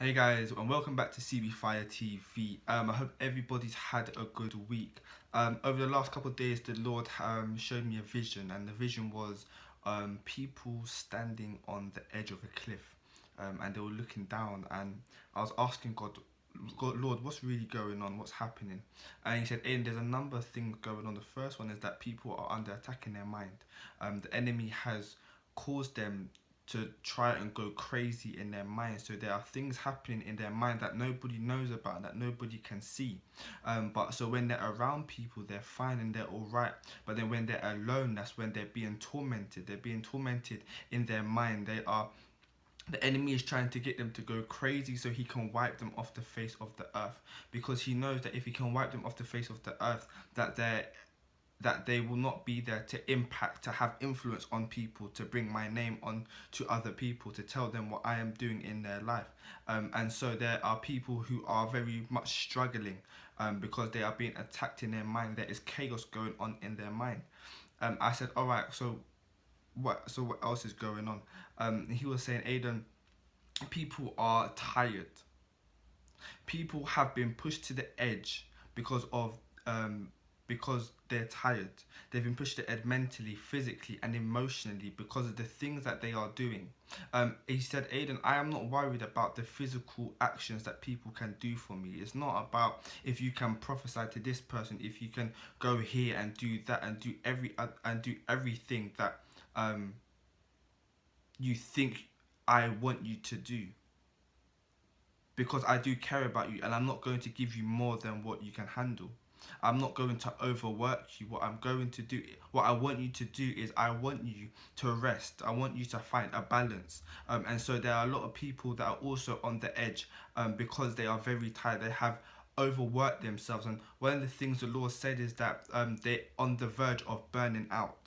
Hey guys, and welcome back to CB Fire TV. I hope everybody's had a good week. Over the last couple of days, the Lord showed me a vision, and the vision was people standing on the edge of a cliff, and they were looking down. And I was asking God, Lord, what's really going on? What's happening? And He said, Aiden, there's a number of things going on. The first one is that people are under attack in their mind. The enemy has caused them to try and go crazy in their mind. So there are things happening in their mind that nobody knows about, that nobody can see. But so when they're around people, they're fine and they're all right. But then when they're alone, that's when they're being tormented. They're being tormented in their mind. The enemy is trying to get them to go crazy so he can wipe them off the face of the earth, because he knows that if he can wipe them off the face of the earth, that they will not be there to impact, to have influence on people, to bring my name on to other people, to tell them what I am doing in their life. And so there are people who are very much struggling because they are being attacked in their mind. There is chaos going on in their mind. I said, all right, so what else is going on? He was saying, Aiden, people are tired. People have been pushed to the edge because they're tired. They've been pushed to the edge mentally, physically, and emotionally because of the things that they are doing. He said, Aiden, I am not worried about the physical actions that people can do for me. It's not about if you can prophesy to this person, if you can go here and do that and do everything that you think I want you to do, because I do care about you, and I'm not going to give you more than what you can handle. I'm not going to overwork you. What I want you to do is I want you to rest. I want you to find a balance. And so there are a lot of people that are also on the edge because they are very tired. They have overworked themselves. And one of the things the Lord said is that they're on the verge of burning out.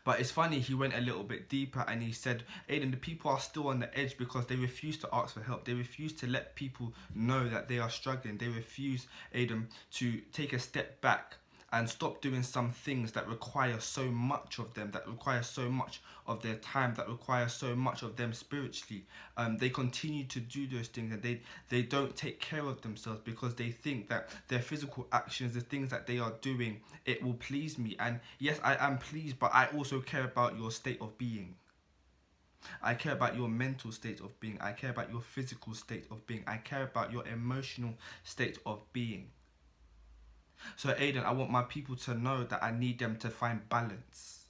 But it's funny, he went a little bit deeper and he said, Aiden, the people are still on the edge because they refuse to ask for help. They refuse to let people know that they are struggling. They refuse, Aiden, to take a step back and stop doing some things that require so much of them, that require so much of their time, that require so much of them spiritually. They continue to do those things, and they don't take care of themselves because they think that their physical actions, the things that they are doing, it will please me. And yes, I am pleased, but I also care about your state of being. I care about your mental state of being. I care about your physical state of being. I care about your emotional state of being. So Aiden, I want my people to know that I need them to find balance,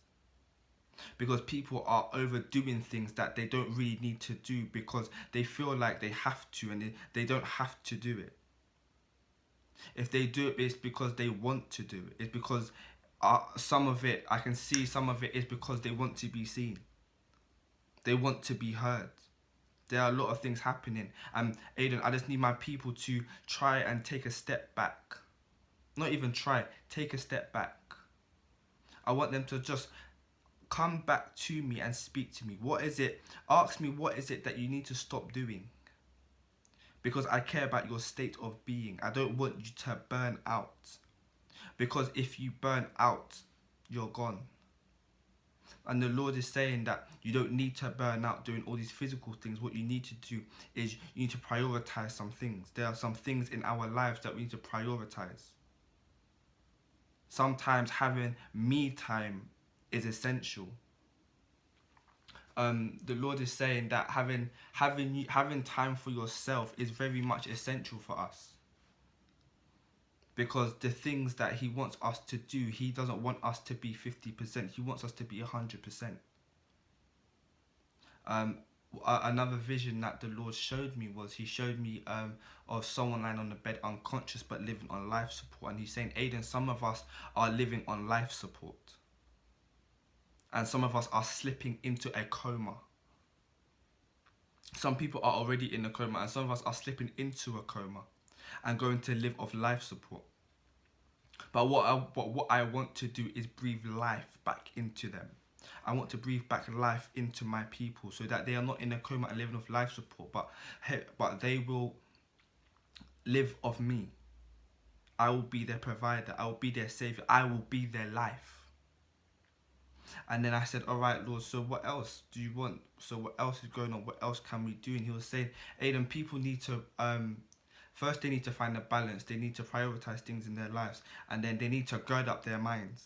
because people are overdoing things that they don't really need to do because they feel like they have to, and they don't have to do it. If they do it, it's because they want to do it. It's because some of it, I can see some of it is because they want to be seen. They want to be heard. There are a lot of things happening. And Aiden, I just need my people to try and take a step back. Not even try, take a step back. I want them to just come back to me and speak to me. What is it? Ask me, what is it that you need to stop doing? Because I care about your state of being. I don't want you to burn out. Because if you burn out, you're gone. And the Lord is saying that you don't need to burn out doing all these physical things. What you need to do is you need to prioritize some things. There are some things in our lives that we need to prioritize. Sometimes having me time is essential. The Lord is saying that having time for yourself is very much essential for us. Because the things that He wants us to do, He doesn't want us to be 50%. He wants us to be 100%. Another vision that the Lord showed me was He showed me of someone lying on the bed unconscious but living on life support. And He's saying, Aiden, some of us are living on life support. And some of us are slipping into a coma. Some people are already in a coma, and some of us are slipping into a coma and going to live off life support. But what I want to do is breathe life back into them. I want to breathe back life into my people so that they are not in a coma and living off life support, but they will live off me. I will be their provider. I will be their savior. I will be their life. And then I said, all right, Lord, so what else do you want? So what else is going on? What else can we do? And he was saying, Aidan, people need to, first they need to find a balance. They need to prioritize things in their lives. And then they need to gird up their minds.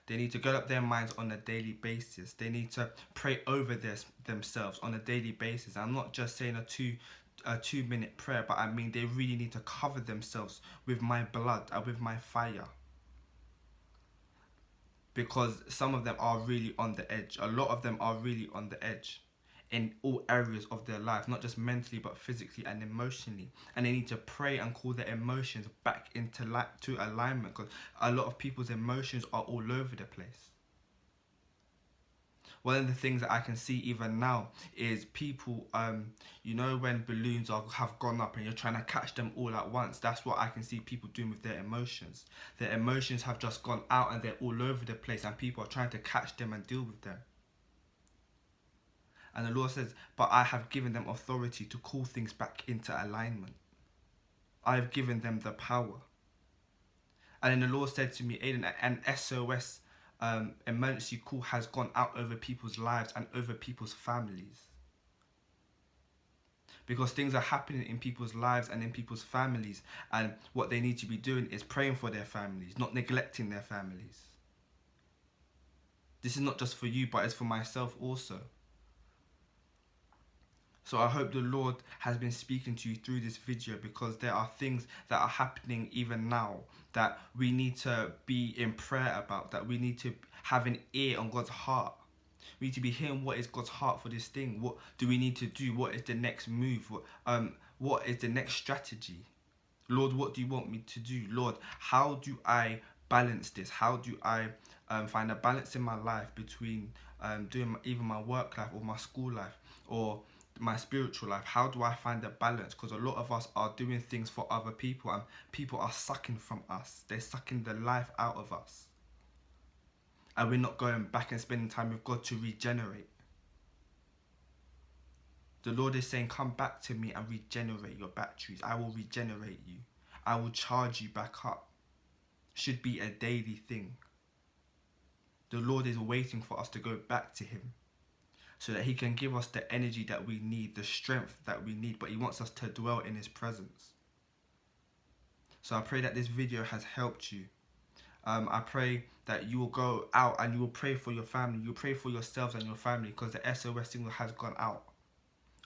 They need to gird up their minds on a daily basis. They need to pray over themselves on a daily basis. I'm not just saying a 2 minute prayer, but I mean they really need to cover themselves with my blood and with my fire. Because some of them are really on the edge. A lot of them are really on the edge in all areas of their life, not just mentally but physically and emotionally. And they need to pray and call their emotions back into to alignment, because a lot of people's emotions are all over the place. One of the things that I can see even now is people, you know, when balloons have gone up and you're trying to catch them all at once. That's what I can see people doing with their emotions. Their emotions have just gone out and they're all over the place, and people are trying to catch them and deal with them. And the Lord says, but I have given them authority to call things back into alignment. I have given them the power. And then the Lord said to me, Aidan, an SOS emergency call has gone out over people's lives and over people's families. Because things are happening in people's lives and in people's families, and what they need to be doing is praying for their families, not neglecting their families. This is not just for you, but it's for myself also. So I hope the Lord has been speaking to you through this video, because there are things that are happening even now that we need to be in prayer about, that we need to have an ear on God's heart. We need to be hearing what is God's heart for this thing. What do we need to do? What is the next move? What is the next strategy? Lord, what do you want me to do? Lord, how do I balance this? How do I find a balance in my life between doing even my work life or my school life or my spiritual life? How do I find a balance? Because a lot of us are doing things for other people, and people are sucking from us. They're sucking the life out of us, and we're not going back and spending time with God to regenerate. The Lord is saying, come back to me and regenerate your batteries. I will regenerate you. I will charge you back up. Should be a daily thing. The Lord is waiting for us to go back to him, so that he can give us the energy that we need, the strength that we need, but he wants us to dwell in his presence. So I pray that this video has helped you. I pray that you will go out and you will pray for your family. You will pray for yourselves and your family, because the SOS signal has gone out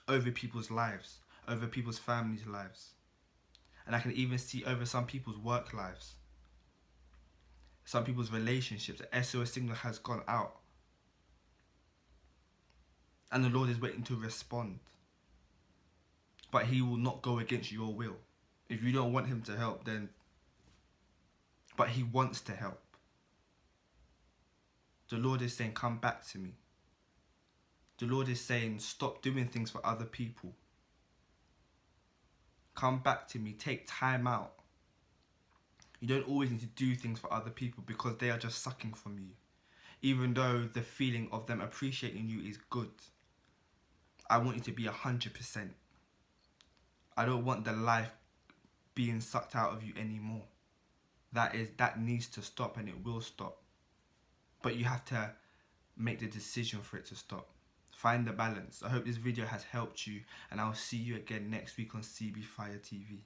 over people's lives, over people's families' lives. And I can even see over some people's work lives, some people's relationships. The SOS signal has gone out. And the Lord is waiting to respond. But he will not go against your will. If you don't want him to help, then... But he wants to help. The Lord is saying, come back to me. The Lord is saying, stop doing things for other people. Come back to me. Take time out. You don't always need to do things for other people, because they are just sucking from you. Even though the feeling of them appreciating you is good. I want you to be 100%. I don't want the life being sucked out of you anymore. That needs to stop, and it will stop. But you have to make the decision for it to stop. Find the balance. I hope this video has helped you, and I'll see you again next week on CB Fire TV.